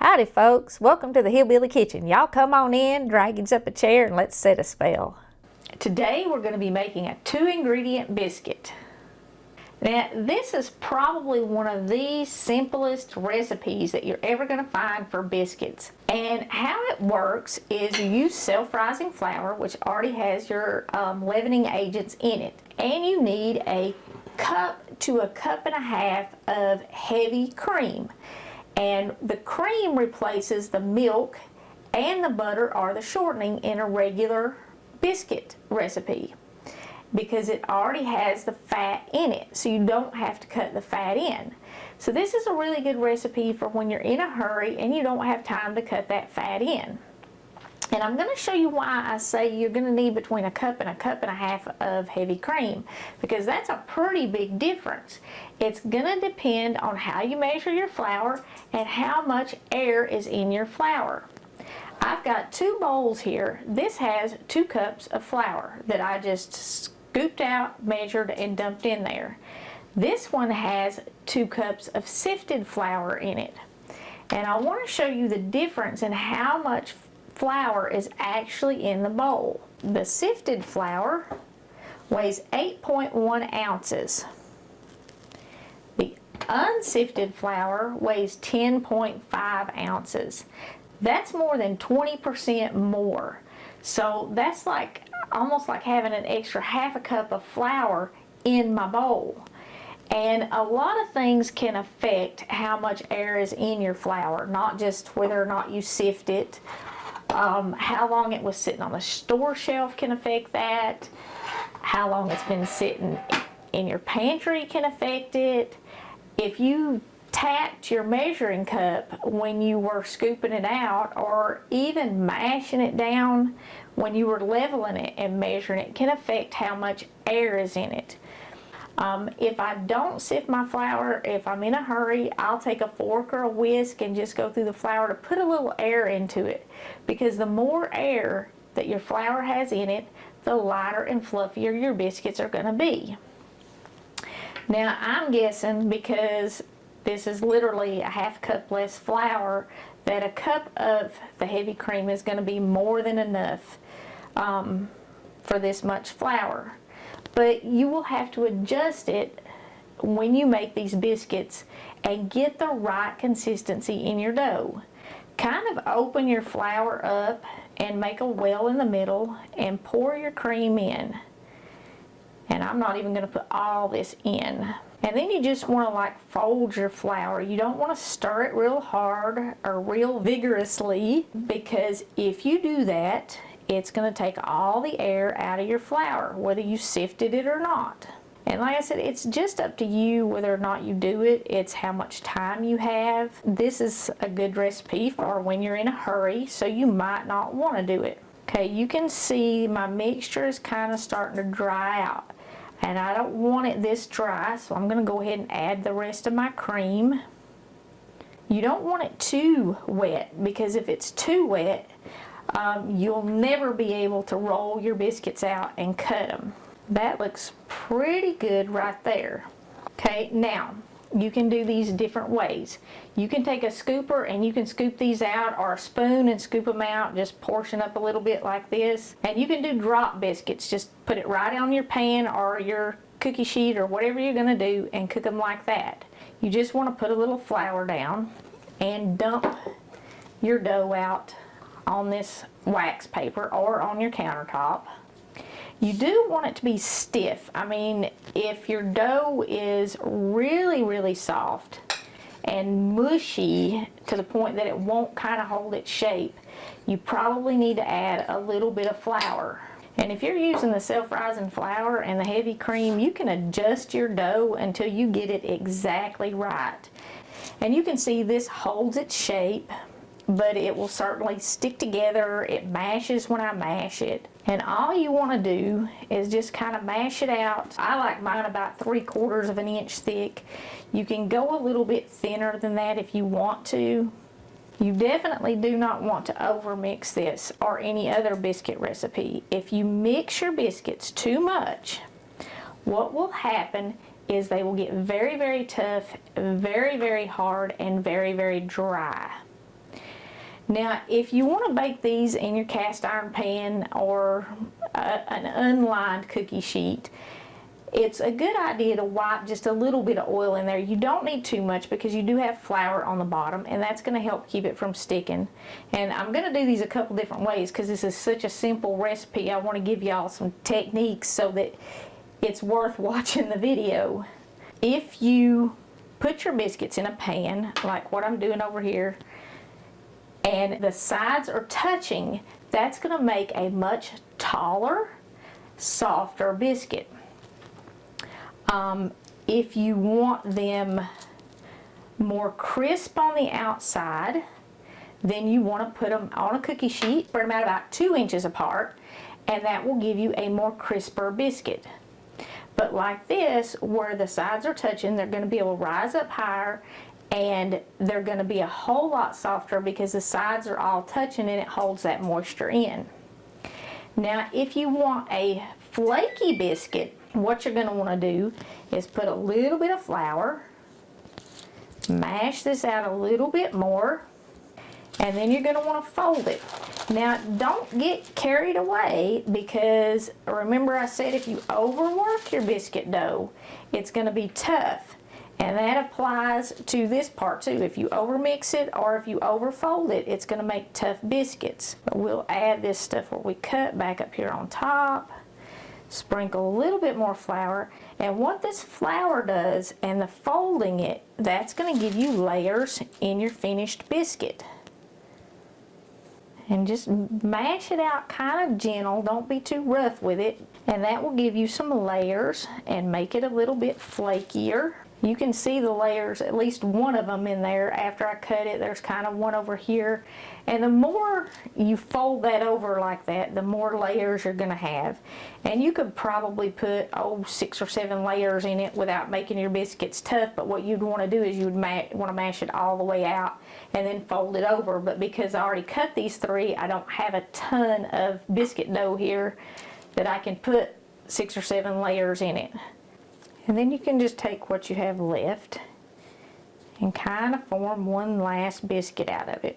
Howdy folks, welcome to the Hillbilly Kitchen. Y'all come on in, drag up a chair, and let's set a spell. Today we're going to be making a 2-ingredient biscuit. Now this is probably one of the simplest recipes that you're ever going to find for biscuits. And how it works is you use self-rising flour, which already has your leavening agents in it. And you need a cup to a cup and a half of heavy cream. And the cream replaces the milk and the butter or the shortening in a regular biscuit recipe because it already has the fat in it, so you don't have to cut the fat in. So this is a really good recipe for when you're in a hurry and you don't have time to cut that fat in. And I'm going to show you why I say you're going to need between a cup and a half of heavy cream, because that's a pretty big difference. It's going to depend on how you measure your flour and how much air is in your flour. I've got 2 bowls here. This has 2 cups of flour that I just scooped out, measured, and dumped in there. This one has 2 cups of sifted flour in it. And I want to show you the difference in how much flour is actually in the bowl. The sifted flour weighs 8.1 ounces. The unsifted flour weighs 10.5 ounces. That's more than 20% more. So that's like almost like having an extra half a cup of flour in my bowl. And a lot of things can affect how much air is in your flour, not just whether or not you sift it. How long it was sitting on the store shelf can affect that. How long it's been sitting in your pantry can affect it. If you tapped your measuring cup when you were scooping it out, or even mashing it down when you were leveling it and measuring it, can affect how much air is in it. If I don't sift my flour, if I'm in a hurry, I'll take a fork or a whisk and just go through the flour to put a little air into it. Because the more air that your flour has in it, the lighter and fluffier your biscuits are going to be. Now I'm guessing, because this is literally a half cup less flour, that a cup of the heavy cream is going to be more than enough for this much flour. But you will have to adjust it when you make these biscuits and get the right consistency in your dough. Kind of open your flour up and make a well in the middle and pour your cream in. And I'm not even going to put all this in. And then you just want to like fold your flour. You don't want to stir it real hard or real vigorously, because if you do that, it's going to take all the air out of your flour, whether you sifted it or not. And like I said, it's just up to you whether or not you do it. It's how much time you have. This is a good recipe for when you're in a hurry, so you might not want to do it. Okay, you can see my mixture is kind of starting to dry out. And I don't want it this dry, so I'm going to go ahead and add the rest of my cream. You don't want it too wet, because if it's too wet, you'll never be able to roll your biscuits out and cut them. That looks pretty good right there. Okay, now you can do these different ways. You can take a scooper and you can scoop these out, or a spoon and scoop them out, just portion up a little bit like this. And you can do drop biscuits, just put it right on your pan or your cookie sheet or whatever you're going to do and cook them like that. You just want to put a little flour down and dump your dough out on this wax paper or on your countertop. You do want it to be stiff. I mean, if your dough is really, really soft and mushy to the point that it won't kind of hold its shape, you probably need to add a little bit of flour. And if you're using the self-rising flour and the heavy cream, you can adjust your dough until you get it exactly right. And you can see this holds its shape, but it will certainly stick together. It mashes when I mash it. And all you want to do is just kind of mash it out. I like mine about 3/4 of an inch thick. You can go a little bit thinner than that if you want to. You definitely do not want to overmix this or any other biscuit recipe. If you mix your biscuits too much, what will happen is they will get very, very tough, very, very hard, and very, very dry. Now, if you want to bake these in your cast iron pan or an unlined cookie sheet, it's a good idea to wipe just a little bit of oil in there. You don't need too much because you do have flour on the bottom, and that's going to help keep it from sticking. And I'm going to do these a couple different ways because this is such a simple recipe. I want to give y'all some techniques so that it's worth watching the video. If you put your biscuits in a pan, like what I'm doing over here, and the sides are touching, that's going to make a much taller, softer biscuit. If you want them more crisp on the outside, then you want to put them on a cookie sheet, spread them out about 2 inches apart, and that will give you a more crisper biscuit. But like this, where the sides are touching, they're going to be able to rise up higher, and they're going to be a whole lot softer because the sides are all touching and it holds that moisture in. Now, if you want a flaky biscuit, what you're going to want to do is put a little bit of flour, mash this out a little bit more, and then you're going to want to fold it. Now, don't get carried away because remember I said if you overwork your biscuit dough, it's going to be tough. And that applies to this part too. If you overmix it or if you overfold it, it's going to make tough biscuits. But we'll add this stuff where we cut back up here on top. Sprinkle a little bit more flour. And what this flour does and the folding it, that's going to give you layers in your finished biscuit. And just mash it out kind of gentle. Don't be too rough with it. And that will give you some layers and make it a little bit flakier. You can see the layers, at least one of them in there. After I cut it, there's kind of one over here. And the more you fold that over like that, the more layers you're going to have. And you could probably put, 6 or 7 layers in it without making your biscuits tough. But what you'd want to do is you'd want to mash it all the way out and then fold it over. But because I already cut these 3, I don't have a ton of biscuit dough here that I can put 6 or 7 layers in it. And then you can just take what you have left and kind of form one last biscuit out of it.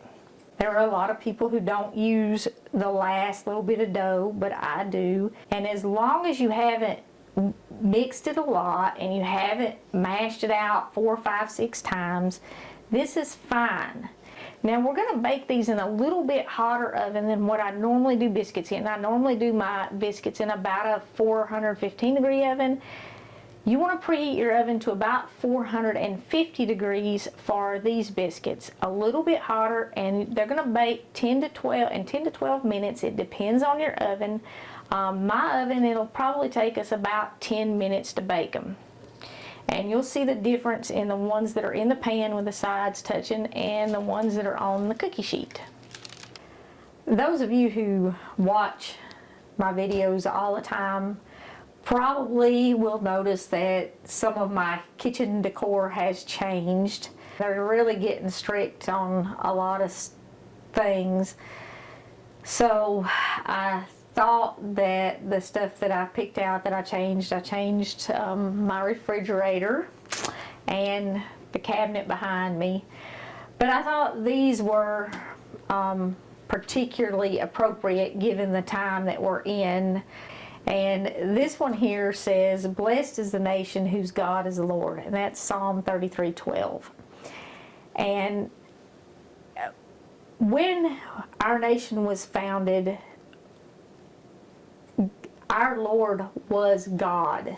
There are a lot of people who don't use the last little bit of dough, but I do. And as long as you haven't mixed it a lot and you haven't mashed it out 4, 5, 6 times, this is fine. Now we're going to bake these in a little bit hotter oven than what I normally do biscuits in. I normally do my biscuits in about a 415 degree oven. You want to preheat your oven to about 450 degrees for these biscuits. A little bit hotter, and they're going to bake 10 to 12 minutes. It depends on your oven. My oven, it'll probably take us about 10 minutes to bake them. And you'll see the difference in the ones that are in the pan with the sides touching and the ones that are on the cookie sheet. Those of you who watch my videos all the time probably will notice that some of my kitchen decor has changed. They're really getting strict on a lot of things. So I thought that the stuff that I picked out that I changed my refrigerator and the cabinet behind me. But I thought these were particularly appropriate given the time that we're in. And this one here says, "Blessed is the nation whose God is the Lord." And that's Psalm 33:12. And when our nation was founded, our Lord was God.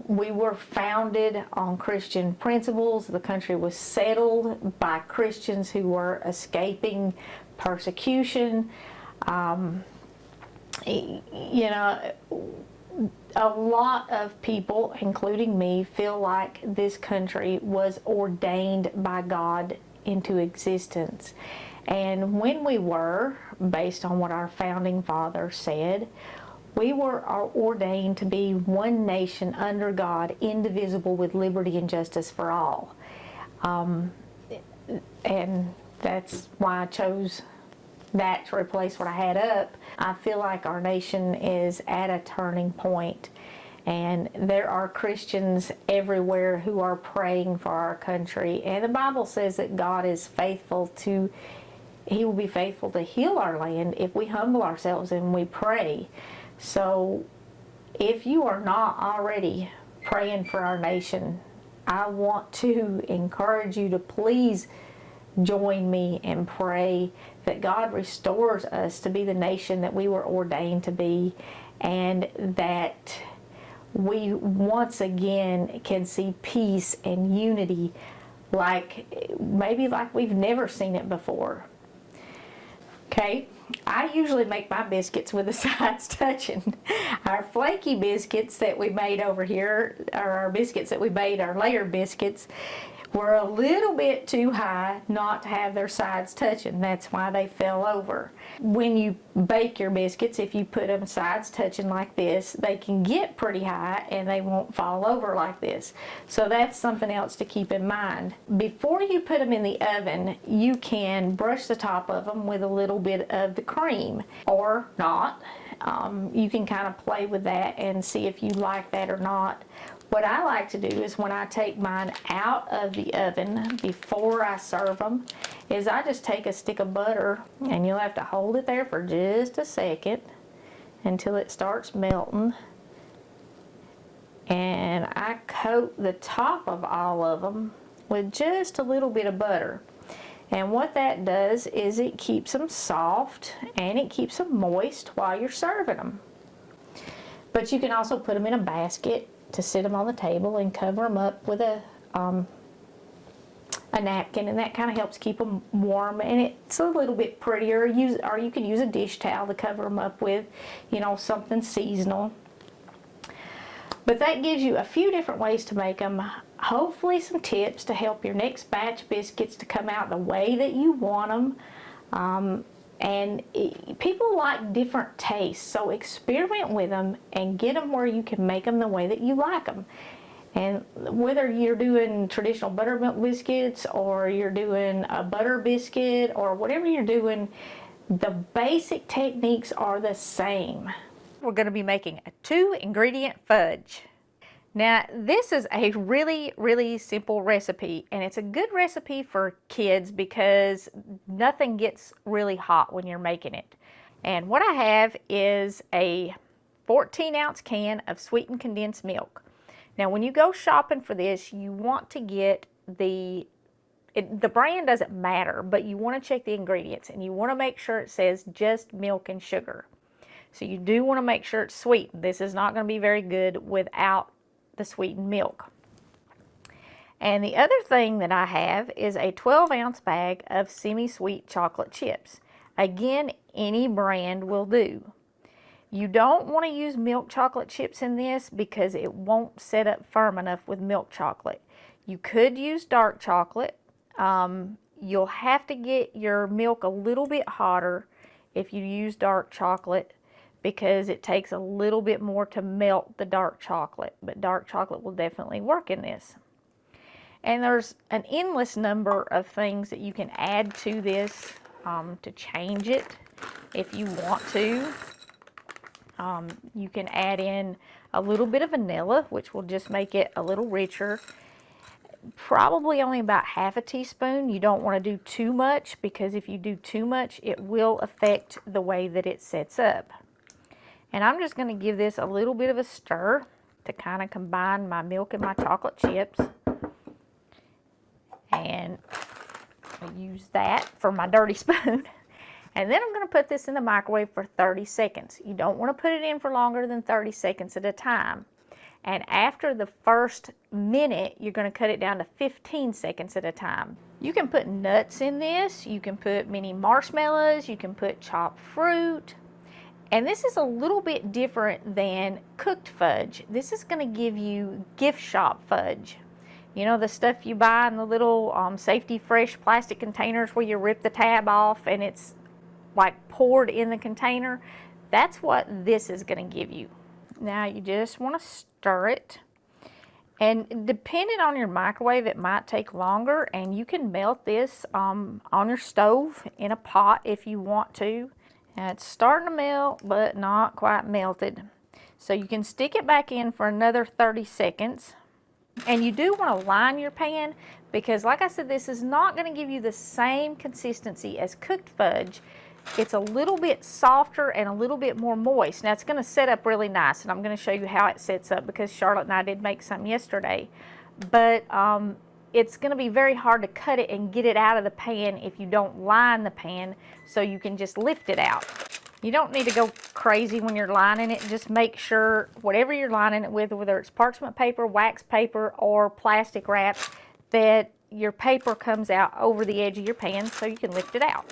We were founded on Christian principles. The country was settled by Christians who were escaping persecution. You know, a lot of people, including me, feel like this country was ordained by God into existence. And when we were, based on what our founding father said, we were ordained to be one nation under God, indivisible, with liberty and justice for all. And that's why I chose that to replace what I had up. I feel like our nation is at a turning point, and there are Christians everywhere who are praying for our country. And the Bible says that God is faithful to He will be faithful to heal our land if we humble ourselves and we pray. So if you are not already praying for our nation, I want to encourage you to please join me and pray that God restores us to be the nation that we were ordained to be, and that we once again can see peace and unity maybe like we've never seen it before. Okay, I usually make my biscuits with the sides touching. Our flaky biscuits that we made over here, or our biscuits that we made, our layered biscuits, were a little bit too high not to have their sides touching. That's why they fell over. When you bake your biscuits, if you put them sides touching like this, they can get pretty high and they won't fall over like this. So that's something else to keep in mind. Before you put them in the oven, you can brush the top of them with a little bit of the cream, or not. You can kind of play with that and see if you like that or not. What I like to do is when I take mine out of the oven before I serve them, is I just take a stick of butter, and you'll have to hold it there for just a second until it starts melting. And I coat the top of all of them with just a little bit of butter. And what that does is it keeps them soft and it keeps them moist while you're serving them. But you can also put them in a basket to sit them on the table and cover them up with a napkin, and that kind of helps keep them warm, and it's a little bit prettier. Or you could use a dish towel to cover them up with, something seasonal. But that gives you a few different ways to make them. Hopefully some tips to help your next batch biscuits to come out the way that you want them. People like different tastes, so experiment with them and get them where you can make them the way that you like them. And whether you're doing traditional buttermilk biscuits or you're doing a butter biscuit or whatever you're doing, the basic techniques are the same. We're going to be making a 2-ingredient fudge. Now, this is a really, really simple recipe, and it's a good recipe for kids because nothing gets really hot when you're making it. And what I have is a 14-ounce can of sweetened condensed milk. Now, when you go shopping for this, you want to get the brand doesn't matter, but you want to check the ingredients, and you want to make sure it says just milk and sugar. So you do want to make sure it's sweetened. This is not going to be very good without the sweetened milk. And the other thing that I have is a 12-ounce bag of semi-sweet chocolate chips. Again, any brand will do. You don't want to use milk chocolate chips in this because it won't set up firm enough with milk chocolate. You could use dark chocolate. You'll have to get your milk a little bit hotter if you use dark chocolate, because it takes a little bit more to melt the dark chocolate, but dark chocolate will definitely work in this. And there's an endless number of things that you can add to this to change it if you want to. You can add in a little bit of vanilla, which will just make it a little richer. Probably only about half a teaspoon. You don't want to do too much, because if you do too much, it will affect the way that it sets up. And I'm just going to give this a little bit of a stir to kind of combine my milk and my chocolate chips. And I'll use that for my dirty spoon. And then I'm going to put this in the microwave for 30 seconds. You don't want to put it in for longer than 30 seconds at a time. And after the first minute, you're going to cut it down to 15 seconds at a time. You can put nuts in this. You can put mini marshmallows. You can put chopped fruit. And this is a little bit different than cooked fudge. This is going to give you gift shop fudge. You know, the stuff you buy in the little Safety Fresh plastic containers where you rip the tab off and it's like poured in the container. That's what this is going to give you. Now you just want to stir it. And depending on your microwave, it might take longer, and you can melt this on your stove in a pot if you want to. Now it's starting to melt, but not quite melted. So you can stick it back in for another 30 seconds. And you do want to line your pan because, like I said, this is not going to give you the same consistency as cooked fudge. It's a little bit softer and a little bit more moist. Now, it's going to set up really nice, and I'm going to show you how it sets up because Charlotte and I did make some yesterday. But it's going to be very hard to cut it and get it out of the pan if you don't line the pan, so you can just lift it out. You don't need to go crazy when you're lining it. Just make sure whatever you're lining it with, whether it's parchment paper, wax paper, or plastic wrap, that your paper comes out over the edge of your pan so you can lift it out.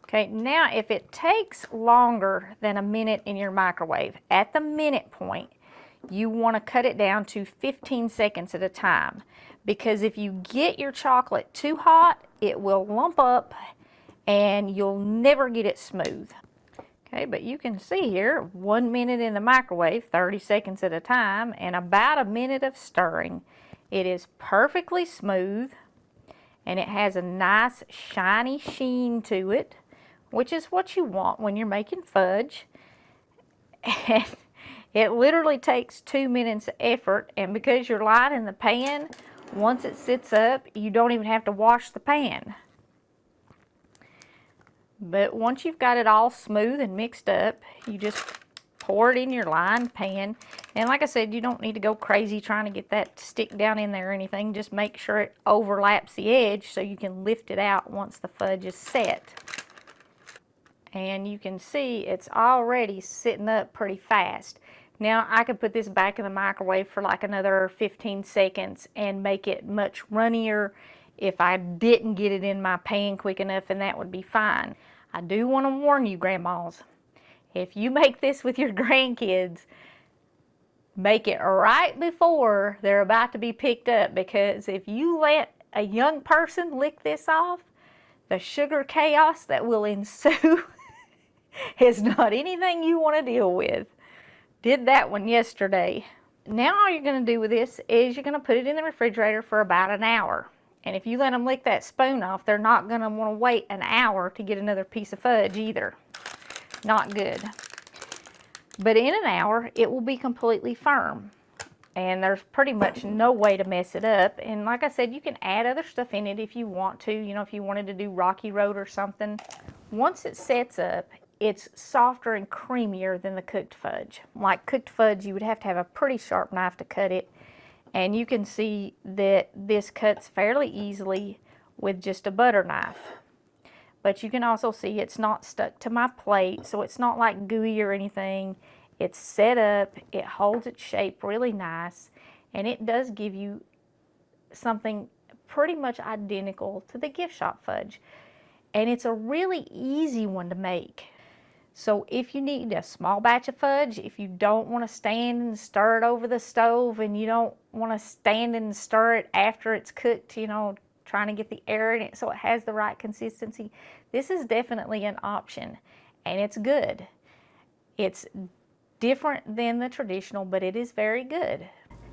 Okay, now if it takes longer than a minute in your microwave, at the minute point, you want to cut it down to 15 seconds at a time, because if you get your chocolate too hot, it will lump up and you'll never get it smooth. Okay, but you can see here, 1 minute in the microwave, 30 seconds at a time, and about a minute of stirring. It is perfectly smooth, and it has a nice shiny sheen to it, which is what you want when you're making fudge. And it literally takes 2 minutes of effort, and because you're lining the pan, once it sits up, you don't even have to wash the pan. But once you've got it all smooth and mixed up, you just pour it in your lined pan. And like I said, you don't need to go crazy trying to get that to stick down in there or anything. Just make sure it overlaps the edge so you can lift it out once the fudge is set. And you can see it's already sitting up pretty fast. Now I could put this back in the microwave for like another 15 seconds and make it much runnier if I didn't get it in my pan quick enough, and that would be fine. I do want to warn you, grandmas, if you make this with your grandkids, make it right before they're about to be picked up, because if you let a young person lick this off, the sugar chaos that will ensue is not anything you want to deal with. Did that one yesterday. Now all you're going to do with this is you're going to put it in the refrigerator for about an hour. And if you let them lick that spoon off, they're not going to want to wait an hour to get another piece of fudge either. Not good. But in an hour, it will be completely firm. And there's pretty much no way to mess it up. And like I said, you can add other stuff in it if you want to. You know, if you wanted to do Rocky Road or something. Once it sets up, it's softer and creamier than the cooked fudge. Like cooked fudge, you would have to have a pretty sharp knife to cut it. And you can see that this cuts fairly easily with just a butter knife. But you can also see it's not stuck to my plate, so it's not like gooey or anything. It's set up, it holds its shape really nice, and it does give you something pretty much identical to the gift shop fudge. And it's a really easy one to make. So if you need a small batch of fudge, if you don't want to stand and stir it over the stove, and you don't want to stand and stir it after it's cooked, you know, trying to get the air in it so it has the right consistency, this is definitely an option, and it's good. It's different than the traditional, but it is very good.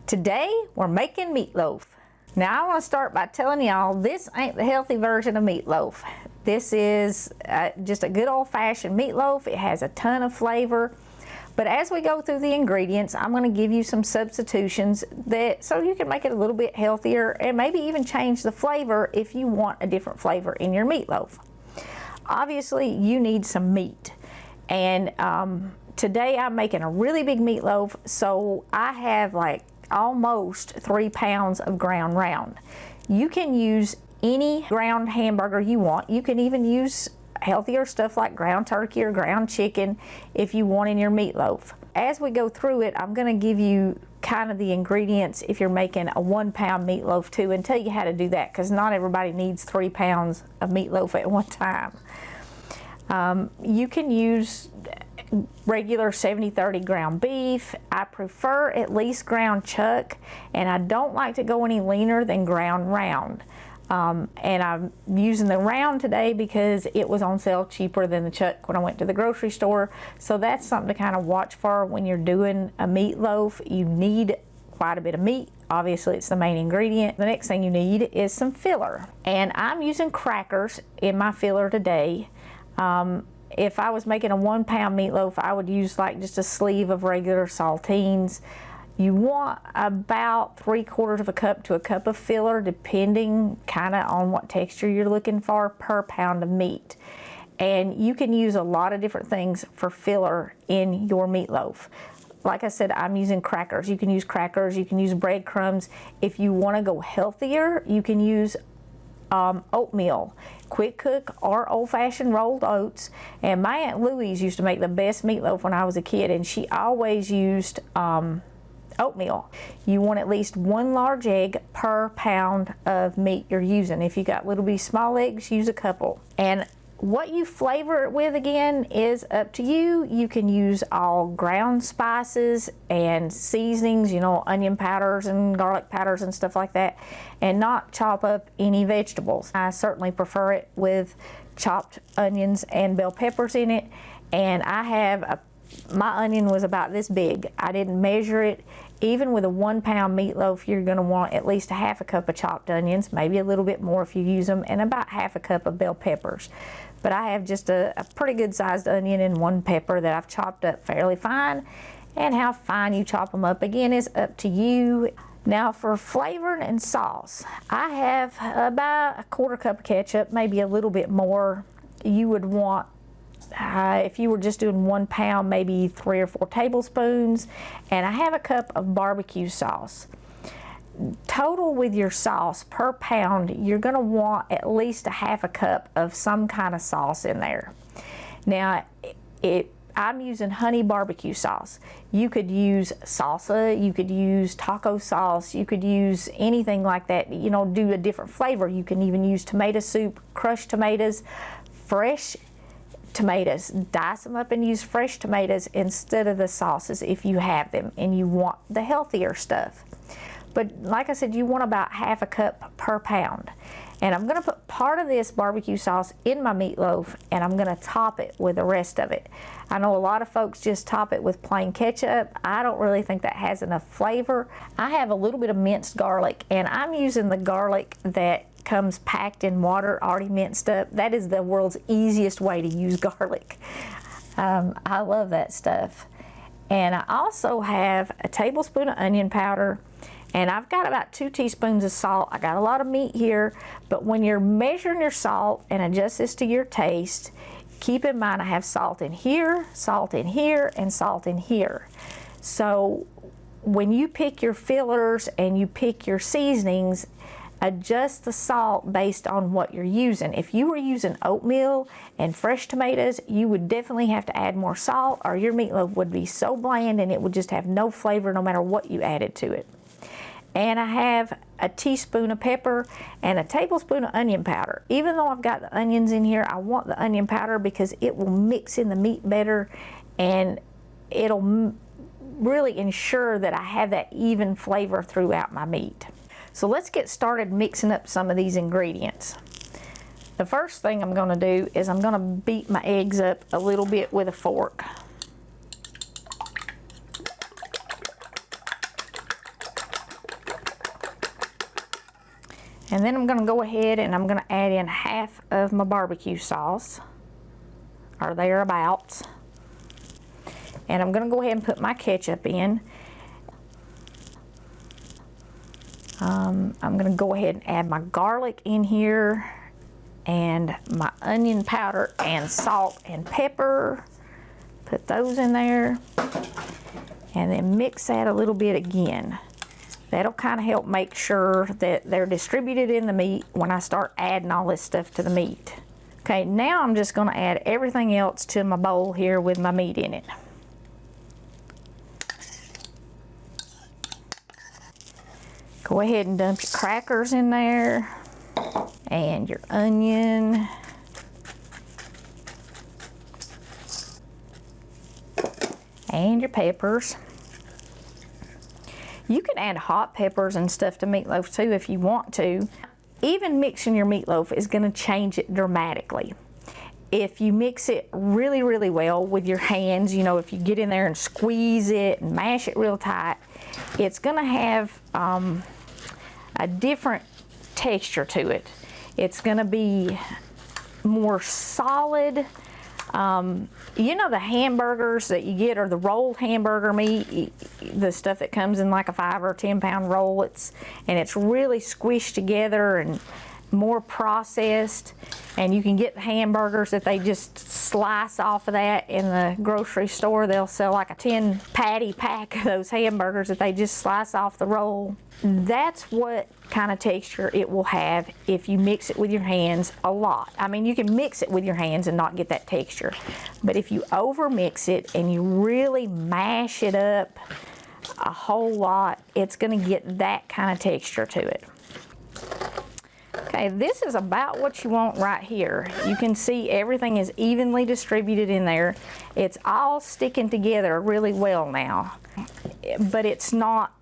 Today we're making meatloaf. Now I want to start by telling y'all this ain't the healthy version of meatloaf. This is just a good old-fashioned meatloaf. It has a ton of flavor. But as we go through the ingredients, I'm going to give you some substitutions so you can make it a little bit healthier, and maybe even change the flavor if you want a different flavor in your meatloaf. Obviously, you need some meat. And today I'm making a really big meatloaf, so I have like almost 3 pounds of ground round. You can use any ground hamburger you want. You can even use healthier stuff like ground turkey or ground chicken if you want in your meatloaf. As we go through it, I'm going to give you kind of the ingredients if you're making a 1 pound meatloaf too, and tell you how to do that, because not everybody needs 3 pounds of meatloaf at one time. You can use regular 70-30 ground beef. I prefer at least ground chuck, and I don't like to go any leaner than ground round. And I'm using the round today because it was on sale cheaper than the chuck when I went to the grocery store. So that's something to kind of watch for when you're doing a meatloaf. You need quite a bit of meat. Obviously, it's the main ingredient. The next thing you need is some filler. And I'm using crackers in my filler today. If I was making a 1 pound meatloaf, I would use like just a sleeve of regular saltines. You want about 3/4 cup to a cup of filler, depending kind of on what texture you're looking for per pound of meat. And you can use a lot of different things for filler in your meatloaf. Like I said, I'm using crackers. You can use crackers, you can use breadcrumbs. If you want to go healthier, you can use oatmeal, quick cook or old-fashioned rolled oats. And my Aunt Louise used to make the best meatloaf when I was a kid, and she always used oatmeal. You want at least 1 large egg per pound of meat you're using. If you got little bitty small eggs, use a couple. And what you flavor it with, again, is up to you. You can use all ground spices and seasonings, you know, onion powders and garlic powders and stuff like that, and not chop up any vegetables. I certainly prefer it with chopped onions and bell peppers in it. And I have my onion was about this big. I didn't measure it. Even with a 1 pound meatloaf, you're going to want at least 1/2 cup of chopped onions, maybe a little bit more if you use them, and about 1/2 cup of bell peppers. But I have just a pretty good sized onion and 1 pepper that I've chopped up fairly fine. And how fine you chop them up, again, is up to you. Now for flavoring and sauce, I have about 1/4 cup of ketchup, maybe a little bit more. You would want, if you were just doing 1 pound, maybe 3 or 4 tablespoons. And I have a cup of barbecue sauce. Total with your sauce per pound, you're going to want at least 1/2 cup of some kind of sauce in there. Now, I'm using honey barbecue sauce. You could use salsa, you could use taco sauce, you could use anything like that, you know, do a different flavor. You can even use tomato soup, crushed tomatoes, fresh tomatoes, dice them up and use fresh tomatoes instead of the sauces if you have them and you want the healthier stuff. But like I said, you want about 1/2 cup per pound. And I'm going to put part of this barbecue sauce in my meatloaf, and I'm going to top it with the rest of it. I know a lot of folks just top it with plain ketchup. I don't really think that has enough flavor. I have a little bit of minced garlic, and I'm using the garlic that comes packed in water, already minced up. That is the world's easiest way to use garlic. I love that stuff. And I also have a tablespoon of onion powder, and I've got about 2 teaspoons of salt. I got a lot of meat here, but when you're measuring your salt and adjust this to your taste, keep in mind I have salt in here, salt in here, and salt in here. So when you pick your fillers and you pick your seasonings, adjust the salt based on what you're using. If you were using oatmeal and fresh tomatoes, you would definitely have to add more salt, or your meatloaf would be so bland and it would just have no flavor no matter what you added to it. And I have a teaspoon of pepper and a tablespoon of onion powder. Even though I've got the onions in here, I want the onion powder because it will mix in the meat better, and it'll really ensure that I have that even flavor throughout my meat. So let's get started mixing up some of these ingredients. The first thing I'm going to do is I'm going to beat my eggs up a little bit with a fork. And then I'm going to go ahead and I'm going to add in 1/2 of my barbecue sauce, or thereabouts. And I'm going to go ahead and put my ketchup in. I'm going to go ahead and add my garlic in here, and my onion powder and salt and pepper. Put those in there, and then mix that a little bit again. That'll kind of help make sure that they're distributed in the meat when I start adding all this stuff to the meat. Okay, now I'm just going to add everything else to my bowl here with my meat in it. Go ahead and dump your crackers in there, and your onion, and your peppers. You can add hot peppers and stuff to meatloaf too if you want to. Even mixing your meatloaf is going to change it dramatically. If you mix it really, really well with your hands, you know, if you get in there and squeeze it and mash it real tight, it's going to have a different texture to it. It's going to be more solid, You know the hamburgers that you get, or the rolled hamburger meat, the stuff that comes in like a 5 or 10 pound roll, it's really squished together and more processed, and you can get the hamburgers that they just slice off of that in the grocery store. They'll sell like a 10 patty pack of those hamburgers that they just slice off the roll. That's what kind of texture it will have if you mix it with your hands a lot. I mean, you can mix it with your hands and not get that texture, but if you over mix it and you really mash it up a whole lot, it's going to get that kind of texture to it. Okay, this is about what you want right here. You can see everything is evenly distributed in there. It's all sticking together really well now, but it's not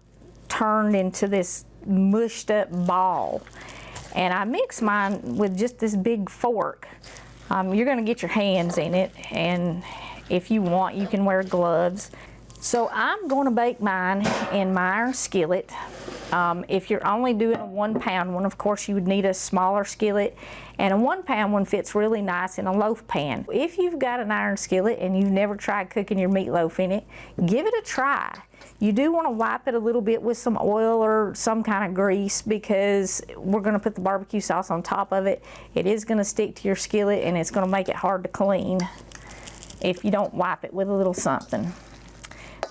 turned into this mushed up ball. And I mix mine with just this big fork. You're gonna get your hands in it, and if you want, you can wear gloves. So I'm gonna bake mine in my iron skillet. If you're only doing a 1 pound one, of course you would need a smaller skillet, and a 1 pound one fits really nice in a loaf pan. If you've got an iron skillet and you've never tried cooking your meatloaf in it, give it a try. You do want to wipe it a little bit with some oil or some kind of grease, because we're going to put the barbecue sauce on top of it. It is going to stick to your skillet, and it's going to make it hard to clean if you don't wipe it with a little something.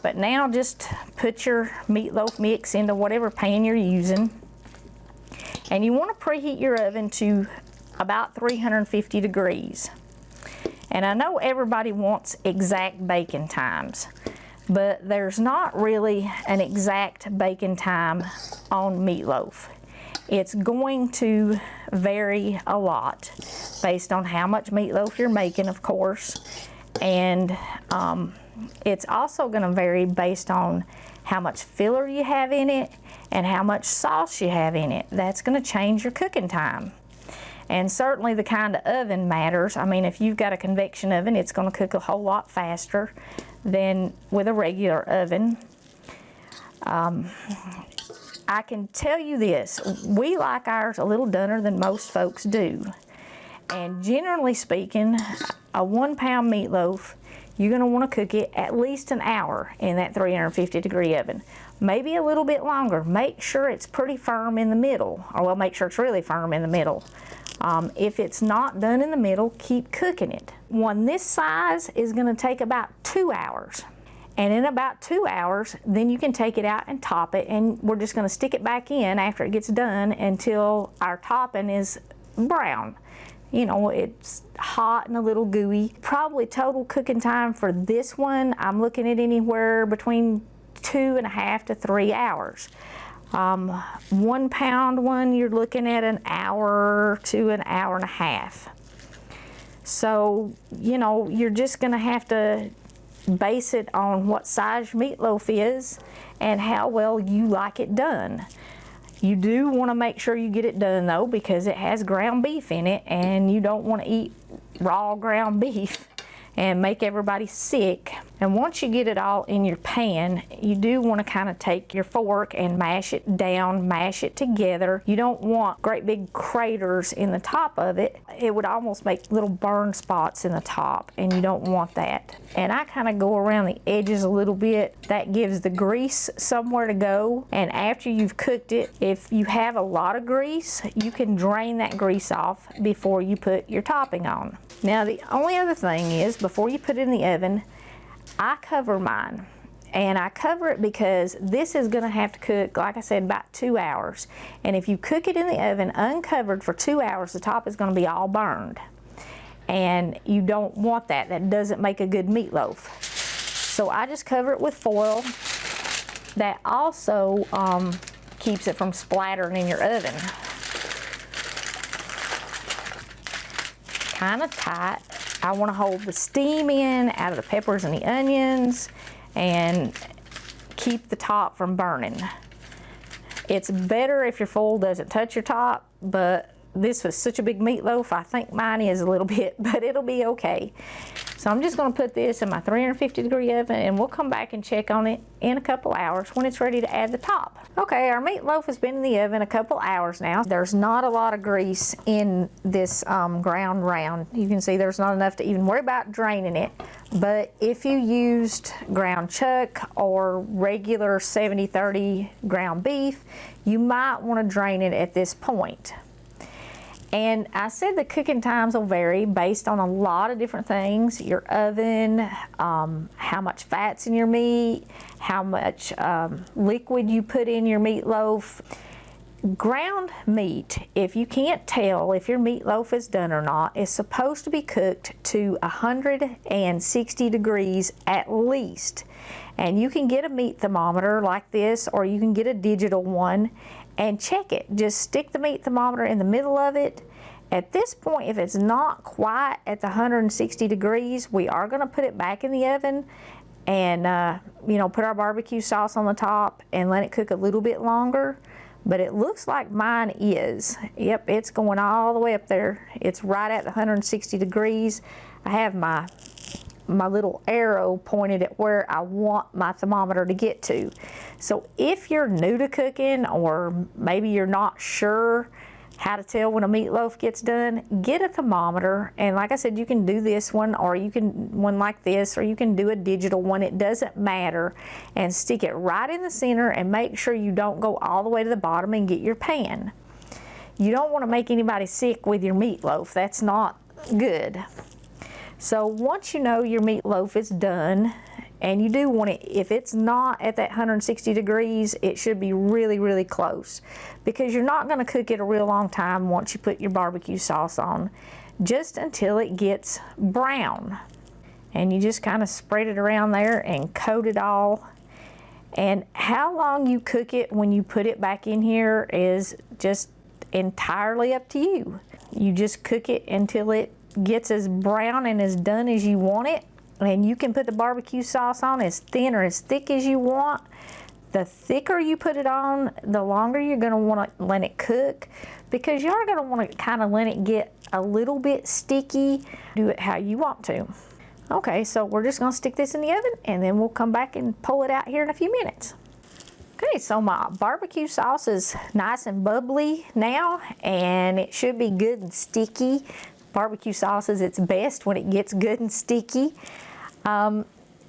But now just put your meatloaf mix into whatever pan you're using, and you want to preheat your oven to about 350 degrees. And I know everybody wants exact baking times, but there's not really an exact baking time on meatloaf. It's going to vary a lot based on how much meatloaf you're making, of course, and it's also going to vary based on how much filler you have in it and how much sauce you have in it. That's going to change your cooking time. And certainly the kind of oven matters. I mean, if you've got a convection oven, it's going to cook a whole lot faster than with a regular oven. I can tell you this, we like ours a little dunner than most folks do. And generally speaking, a 1 pound meatloaf, you're going to want to cook it at least an hour in that 350 degree oven. Maybe a little bit longer. Make sure it's pretty firm in the middle, or well, make sure it's really firm in the middle. If it's not done in the middle, keep cooking it. One this size is going to take about 2 hours. And in about 2 hours, then you can take it out and top it, and we're just going to stick it back in after it gets done until our topping is brown. You know, it's hot and a little gooey. Probably total cooking time for this one, I'm looking at anywhere between 2.5 to 3 hours. 1 pound one, you're looking at an hour to an hour and a half. So, you know, you're just gonna have to base it on what size your meatloaf is and how well you like it done. You do want to make sure you get it done though, because it has ground beef in it, and you don't want to eat raw ground beef and make everybody sick. And once you get it all in your pan, you do want to kind of take your fork and mash it down, mash it together. You don't want great big craters in the top of it. It would almost make little burn spots in the top, and you don't want that. And I kind of go around the edges a little bit. That gives the grease somewhere to go. And after you've cooked it, if you have a lot of grease, you can drain that grease off before you put your topping on. Now the only other thing is, before you put it in the oven, I cover mine. And I cover it because this is going to have to cook, like I said, about 2 hours. And if you cook it in the oven uncovered for 2 hours, the top is going to be all burned. And you don't want that. That doesn't make a good meatloaf. So I just cover it with foil. That also keeps it from splattering in your oven. Kind of tight. I want to hold the steam in out of the peppers and the onions and keep the top from burning. It's better if your foil doesn't touch your top, but this was such a big meatloaf. I think mine is a little bit, but it'll be okay. So I'm just going to put this in my 350-degree oven, and we'll come back and check on it in a couple hours when it's ready to add the top. Okay, our meatloaf has been in the oven a couple hours now. There's not a lot of grease in this ground round. You can see there's not enough to even worry about draining it. But if you used ground chuck or regular 70-30 ground beef, you might want to drain it at this point. And I said the cooking times will vary based on a lot of different things. Your oven, how much fat's in your meat, how much liquid you put in your meatloaf. Ground meat, if you can't tell if your meatloaf is done or not, is supposed to be cooked to 160 degrees at least. And you can get a meat thermometer like this, or you can get a digital one and check it. Just stick the meat thermometer in the middle of it. At this point, if it's not quite at the 160 degrees, we are going to put it back in the oven and put our barbecue sauce on the top and let it cook a little bit longer. But it looks like mine is. Yep, it's going all the way up there. It's right at the 160 degrees. I have my little arrow pointed at where I want my thermometer to get to. So if you're new to cooking, or maybe you're not sure how to tell when a meatloaf gets done, get a thermometer. And like I said, you can do this one, or you can one like this, or you can do a digital one. It doesn't matter. And stick it right in the center and make sure you don't go all the way to the bottom and get your pan. You don't want to make anybody sick with your meatloaf. That's not good. So once you know your meatloaf is done, and you do want it, if it's not at that 160 degrees, it should be really, really close, because you're not going to cook it a real long time once you put your barbecue sauce on, just until it gets brown. And you just kind of spread it around there and coat it all. And how long you cook it when you put it back in here is just entirely up to you. You just cook it until it gets as brown and as done as you want it. And you can put the barbecue sauce on as thin or as thick as you want. The thicker you put it on, the longer you're going to want to let it cook, because you're going to want to kind of let it get a little bit sticky. Do it how you want to. Okay, so we're just going to stick this in the oven, and then we'll come back and pull it out here in a few minutes. Okay, so my barbecue sauce is nice and bubbly now, and it should be good and sticky. Barbecue sauce is its best when it gets good and sticky.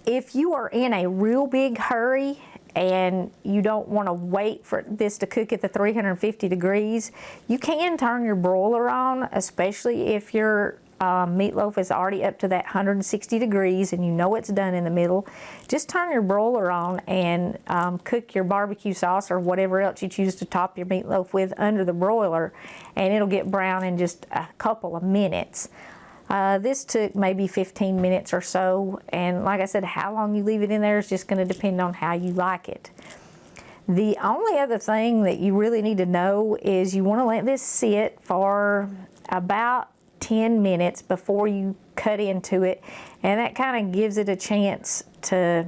If you are in a real big hurry and you don't want to wait for this to cook at the 350 degrees, you can turn your broiler on, especially if your meatloaf is already up to that 160 degrees and you know it's done in the middle. Just turn your broiler on and cook your barbecue sauce or whatever else you choose to top your meatloaf with under the broiler, and it'll get brown in just a couple of minutes. This took maybe 15 minutes or so, and like I said, how long you leave it in there is just going to depend on how you like it. The only other thing that you really need to know is you want to let this sit for about 10 minutes before you cut into it, and that kind of gives it a chance to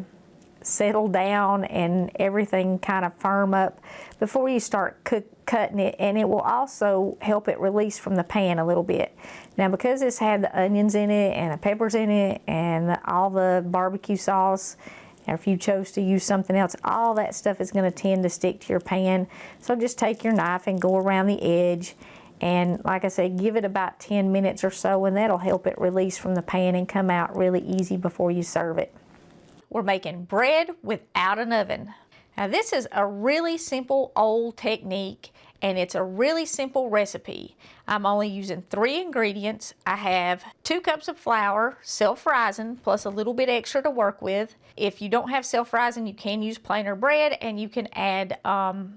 settle down and everything kind of firm up before you start cutting it, and it will also help it release from the pan a little bit. Now, because this had the onions in it and the peppers in it and all the barbecue sauce, and if you chose to use something else, all that stuff is going to tend to stick to your pan. So just take your knife and go around the edge, and like I said, give it about 10 minutes or so, and that'll help it release from the pan and come out really easy before you serve it. We're making bread without an oven. Now, this is a really simple old technique, and it's a really simple recipe. I'm only using 3 ingredients. I have 2 cups of flour, self-rising, plus a little bit extra to work with. If you don't have self-rising, you can use plainer bread, and you can add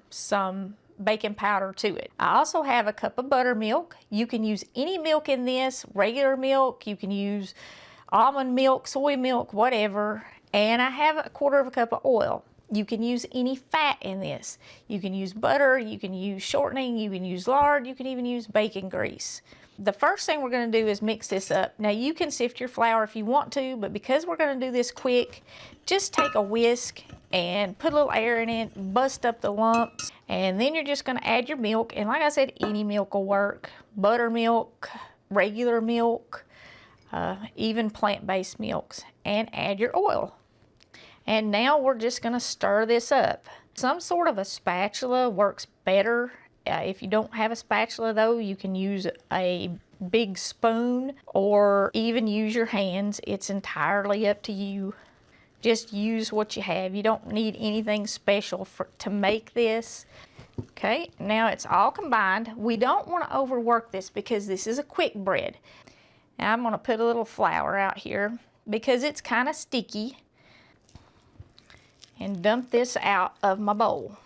some baking powder to it. I also have a cup of buttermilk. You can use any milk in this, regular milk, you can use almond milk, soy milk, whatever. And I have a 1/4 cup of oil. You can use any fat in this. You can use butter, you can use shortening, you can use lard, you can even use bacon grease. The first thing we're going to do is mix this up. Now, you can sift your flour if you want to, but because we're going to do this quick, just take a whisk and put a little air in it, bust up the lumps, and then you're just going to add your milk. And like I said, any milk will work, buttermilk, regular milk, even plant-based milks, and add your oil. And now we're just going to stir this up. Some sort of a spatula works better. If you don't have a spatula though, you can use a big spoon or even use your hands. It's entirely up to you. Just use what you have. You don't need anything special to make this. Okay, now it's all combined. We don't want to overwork this because this is a quick bread. Now I'm going to put a little flour out here because it's kind of sticky, and dump this out of my bowl.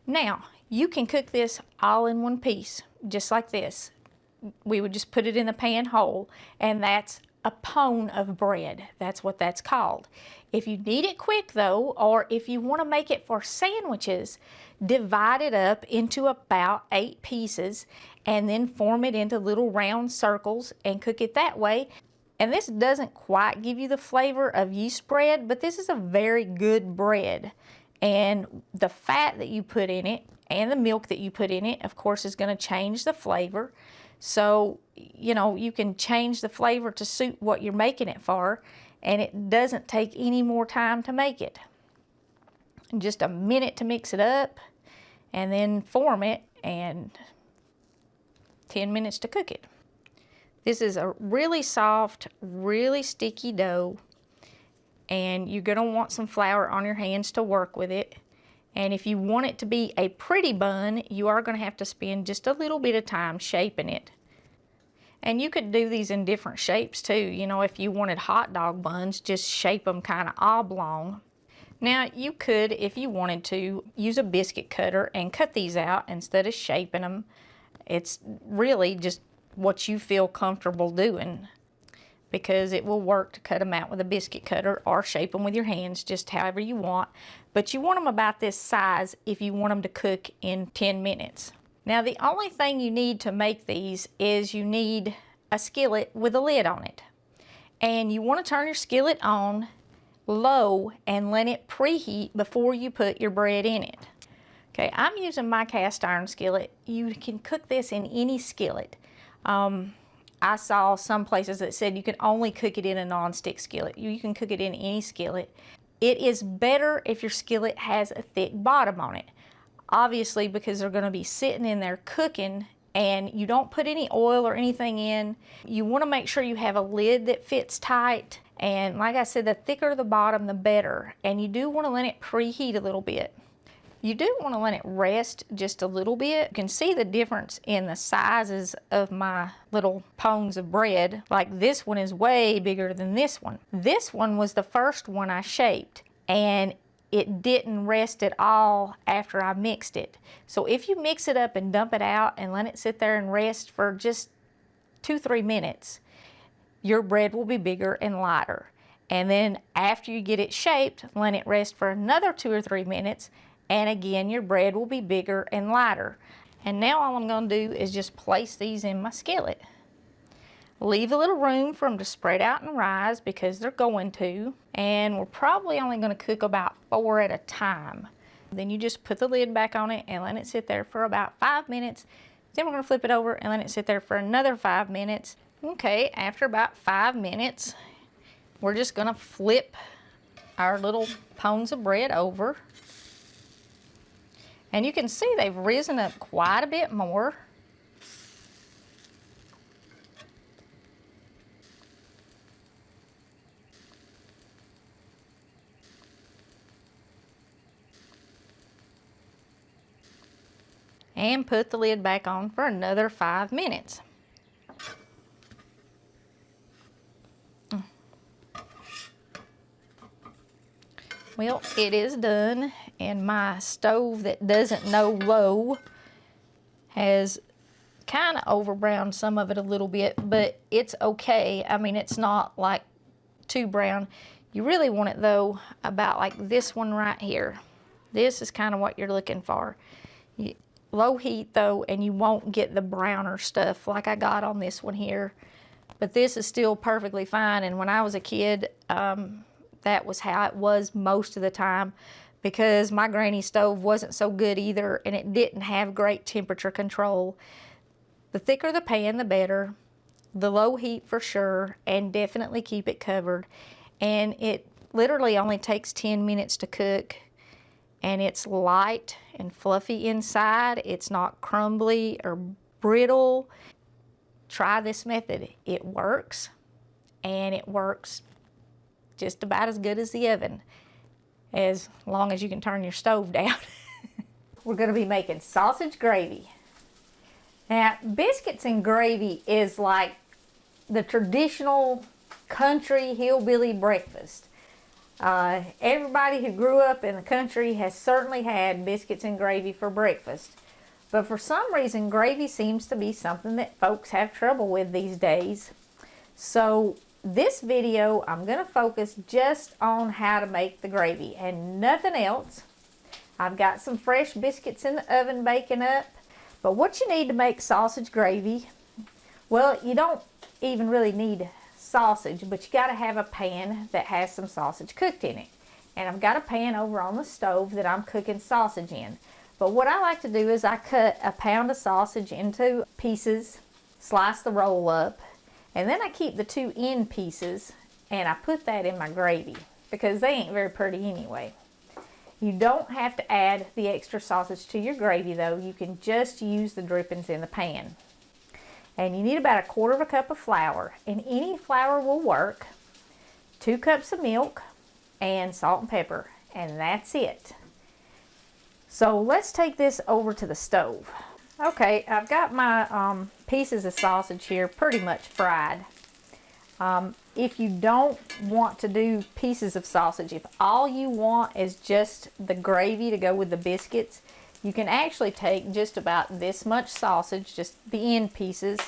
Now, you can cook this all in one piece, just like this. We would just put it in the pan whole, and that's a pone of bread. That's what that's called. If you need it quick though, or if you want to make it for sandwiches, divide it up into about 8 pieces and then form it into little round circles and cook it that way. And this doesn't quite give you the flavor of yeast bread, but this is a very good bread. And the fat that you put in it and the milk that you put in it, of course, is going to change the flavor. So, you know, you can change the flavor to suit what you're making it for, and it doesn't take any more time to make it. Just a minute to mix it up, and then form it, and 10 minutes to cook it. This is a really soft, really sticky dough, and you're going to want some flour on your hands to work with it. And if you want it to be a pretty bun, you are going to have to spend just a little bit of time shaping it. And you could do these in different shapes too. You know, if you wanted hot dog buns, just shape them kind of oblong. Now, you could, if you wanted to, use a biscuit cutter and cut these out instead of shaping them. It's really just what you feel comfortable doing, because it will work to cut them out with a biscuit cutter or shape them with your hands, just however you want. But you want them about this size if you want them to cook in 10 minutes. Now, the only thing you need to make these is you need a skillet with a lid on it. And you want to turn your skillet on low and let it preheat before you put your bread in it. Okay, I'm using my cast iron skillet. You can cook this in any skillet. I saw some places that said you can only cook it in a non-stick skillet. You can cook it in any skillet. It is better if your skillet has a thick bottom on it. Obviously, because they're going to be sitting in there cooking and you don't put any oil or anything in. You want to make sure you have a lid that fits tight. And like I said, the thicker the bottom, the better. And you do want to let it preheat a little bit. You do want to let it rest just a little bit. You can see the difference in the sizes of my little pones of bread. Like this one is way bigger than this one. This one was the first one I shaped, and it didn't rest at all after I mixed it. So if you mix it up and dump it out and let it sit there and rest for just 2-3 minutes, your bread will be bigger and lighter. And then after you get it shaped, let it rest for another 2 or 3 minutes, and again, your bread will be bigger and lighter. And now all I'm going to do is just place these in my skillet. Leave a little room for them to spread out and rise, because they're going to. And we're probably only going to cook about 4 at a time. Then you just put the lid back on it and let it sit there for about 5 minutes. Then we're going to flip it over and let it sit there for another 5 minutes. Okay, after about 5 minutes, we're just going to flip our little pones of bread over. And you can see they've risen up quite a bit more. And put the lid back on for another 5 minutes. Well, it is done, and my stove that doesn't know low has kind of overbrowned some of it a little bit, but it's okay. I mean, it's not like too brown. You really want it though about like this one right here. This is kind of what you're looking for. Low heat though, and you won't get the browner stuff like I got on this one here. But this is still perfectly fine, and when I was a kid, that was how it was most of the time. because my granny stove wasn't so good either, and it didn't have great temperature control. The thicker the pan, the better. The low heat for sure, and definitely keep it covered. And it literally only takes 10 minutes to cook, and it's light and fluffy inside. It's not crumbly or brittle. Try this method. It works, and it works just about as good as the oven, as long as you can turn your stove down. We're going to be making sausage gravy. Now, biscuits and gravy is like the traditional country hillbilly breakfast. Everybody who grew up in the country has certainly had biscuits and gravy for breakfast. But for some reason, gravy seems to be something that folks have trouble with these days. So this video, I'm going to focus just on how to make the gravy and nothing else. I've got some fresh biscuits in the oven baking up. But what you need to make sausage gravy, well, you don't even really need sausage, but you got to have a pan that has some sausage cooked in it. And I've got a pan over on the stove that I'm cooking sausage in. But what I like to do is I cut a pound of sausage into pieces, slice the roll up, and then I keep the two end pieces and I put that in my gravy because they ain't very pretty anyway. You don't have to add the extra sausage to your gravy though. You can just use the drippings in the pan. And you need about 1/4 cup of flour, and any flour will work. 2 cups of milk and salt and pepper, and that's it. So let's take this over to the stove. Okay, I've got my pieces of sausage here pretty much fried. If you don't want to do pieces of sausage, if all you want is just the gravy to go with the biscuits, you can actually take just about this much sausage, just the end pieces,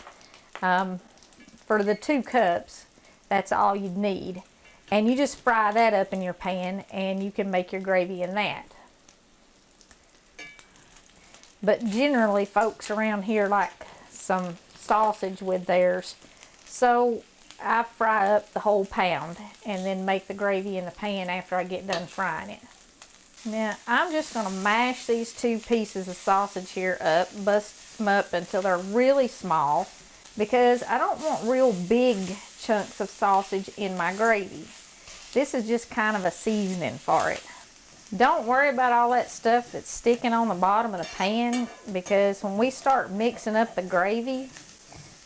for the 2 cups. That's all you'd need. And you just fry that up in your pan and you can make your gravy in that. But generally folks around here like some sausage with theirs. So I fry up the whole pound and then make the gravy in the pan after I get done frying it. Now I'm just going to mash these 2 pieces of sausage here up, bust them up until they're really small, because I don't want real big chunks of sausage in my gravy. This is just kind of a seasoning for it. Don't worry about all that stuff that's sticking on the bottom of the pan, because when we start mixing up the gravy,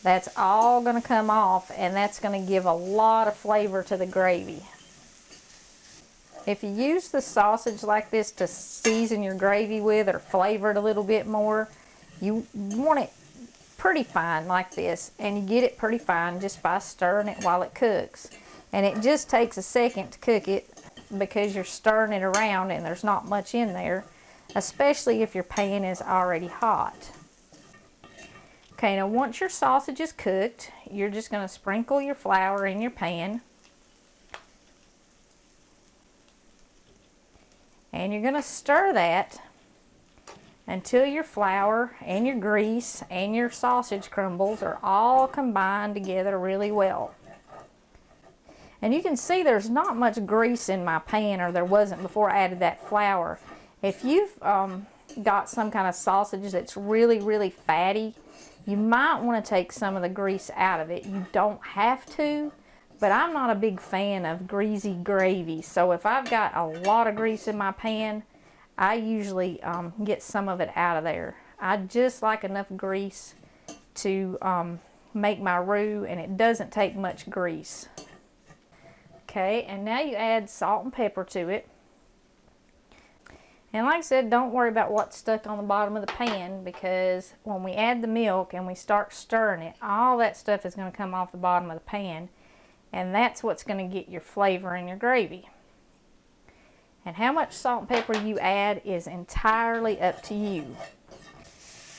that's all going to come off, and that's going to give a lot of flavor to the gravy. If you use the sausage like this to season your gravy with or flavor it a little bit more, you want it pretty fine like this, and you get it pretty fine just by stirring it while it cooks. And it just takes a second to cook it because you're stirring it around and there's not much in there, especially if your pan is already hot. Okay, now once your sausage is cooked, you're just going to sprinkle your flour in your pan. And you're going to stir that until your flour and your grease and your sausage crumbles are all combined together really well. And you can see there's not much grease in my pan, or there wasn't before I added that flour. If you've got some kind of sausage that's really, really fatty, you might want to take some of the grease out of it. You don't have to, but I'm not a big fan of greasy gravy. So if I've got a lot of grease in my pan, I usually get some of it out of there. I just like enough grease to make my roux, and it doesn't take much grease. Okay, and now you add salt and pepper to it. And like I said, don't worry about what's stuck on the bottom of the pan, because when we add the milk and we start stirring it, all that stuff is going to come off the bottom of the pan, and that's what's going to get your flavor in your gravy. And how much salt and pepper you add is entirely up to you.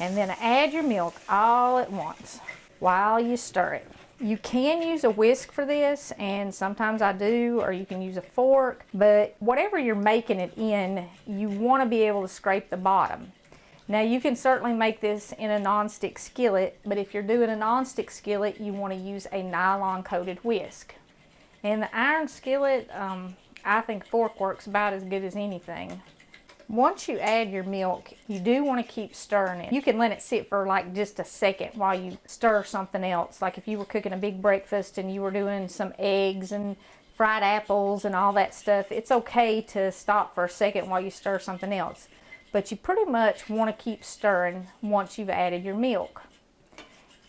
And then add your milk all at once while you stir it. You can use a whisk for this, and sometimes I do, or you can use a fork, but whatever you're making it in, you want to be able to scrape the bottom. Now you can certainly make this in a non-stick skillet, but if you're doing a non-stick skillet, you want to use a nylon coated whisk. In the iron skillet, I think fork works about as good as anything. Once you add your milk, you do want to keep stirring it. You can let it sit for like just a second while you stir something else. Like if you were cooking a big breakfast and you were doing some eggs and fried apples and all that stuff, it's okay to stop for a second while you stir something else. But you pretty much want to keep stirring once you've added your milk.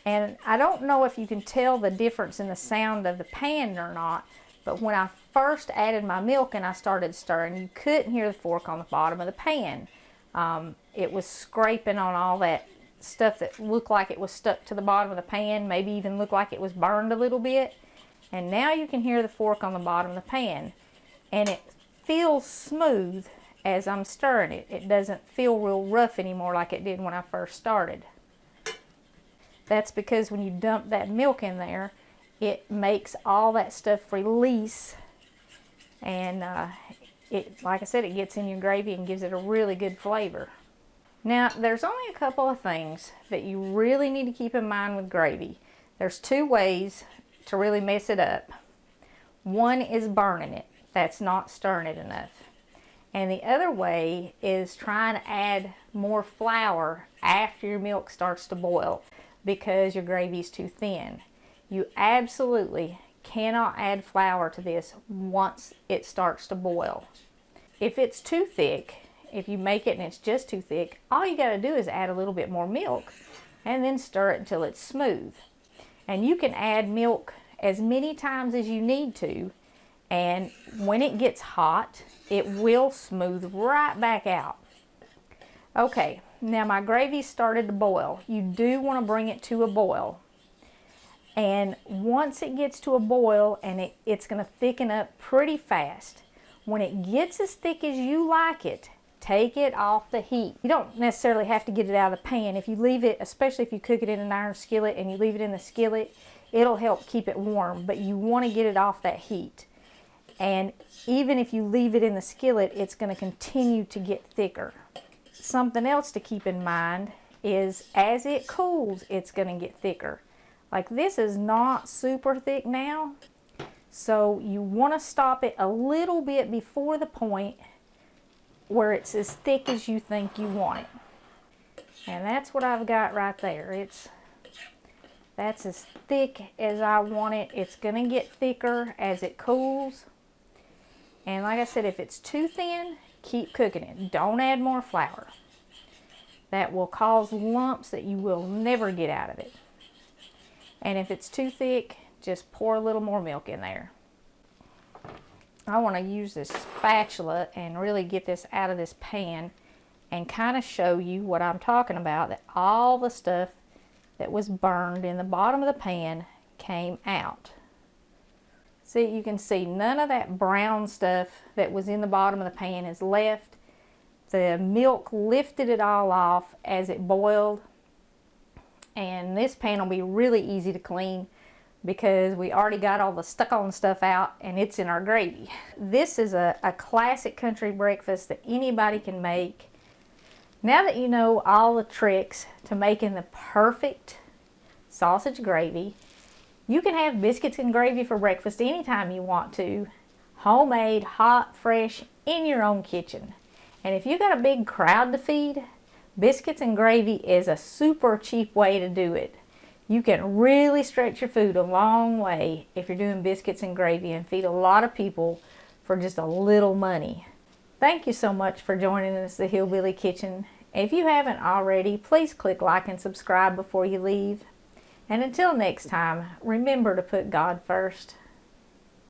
And I don't know if you can tell the difference in the sound of the pan or not, but when I first added my milk and I started stirring, you couldn't hear the fork on the bottom of the pan. It was scraping on all that stuff that looked like it was stuck to the bottom of the pan, maybe even looked like it was burned a little bit. And now you can hear the fork on the bottom of the pan. And it feels smooth as I'm stirring it. It doesn't feel real rough anymore like it did when I first started. That's because when you dump that milk in there, it makes all that stuff release, and like I said, it gets in your gravy and gives it a really good flavor. Now, there's only a couple of things that you really need to keep in mind with gravy. There's two ways to really mess it up. One is burning it. That's not stirring it enough. And the other way is trying to add more flour after your milk starts to boil because your gravy is too thin. You absolutely cannot add flour to this once it starts to boil. If it's too thick, if you make it and it's just too thick, all you got to do is add a little bit more milk and then stir it until it's smooth. And you can add milk as many times as you need to, and when it gets hot, it will smooth right back out. Okay, now my gravy started to boil. You do want to bring it to a boil. And once it gets to a boil, and it's going to thicken up pretty fast. When it gets as thick as you like it, take it off the heat. You don't necessarily have to get it out of the pan. If you leave it, especially if you cook it in an iron skillet and you leave it in the skillet, it'll help keep it warm, but you want to get it off that heat. And even if you leave it in the skillet, it's going to continue to get thicker. Something else to keep in mind is as it cools, it's going to get thicker. Like this is not super thick now, so you want to stop it a little bit before the point where it's as thick as you think you want it. And that's what I've got right there. That's as thick as I want it. It's going to get thicker as it cools. And like I said, if it's too thin, keep cooking it. Don't add more flour. That will cause lumps that you will never get out of it. And if it's too thick, just pour a little more milk in there. I want to use this spatula and really get this out of this pan and kind of show you what I'm talking about, that all the stuff that was burned in the bottom of the pan came out. See, you can see none of that brown stuff that was in the bottom of the pan is left. The milk lifted it all off as it boiled. And this pan will be really easy to clean because we already got all the stuck-on stuff out and it's in our gravy. This is a classic country breakfast that anybody can make. Now that you know all the tricks to making the perfect sausage gravy, you can have biscuits and gravy for breakfast anytime you want to. Homemade, hot, fresh, in your own kitchen. And if you got a big crowd to feed, biscuits and gravy is a super cheap way to do it. You can really stretch your food a long way if you're doing biscuits and gravy and feed a lot of people for just a little money. Thank you so much for joining us, the Hillbilly Kitchen. If you haven't already, please click like and subscribe before you leave. And until next time, remember to put God first.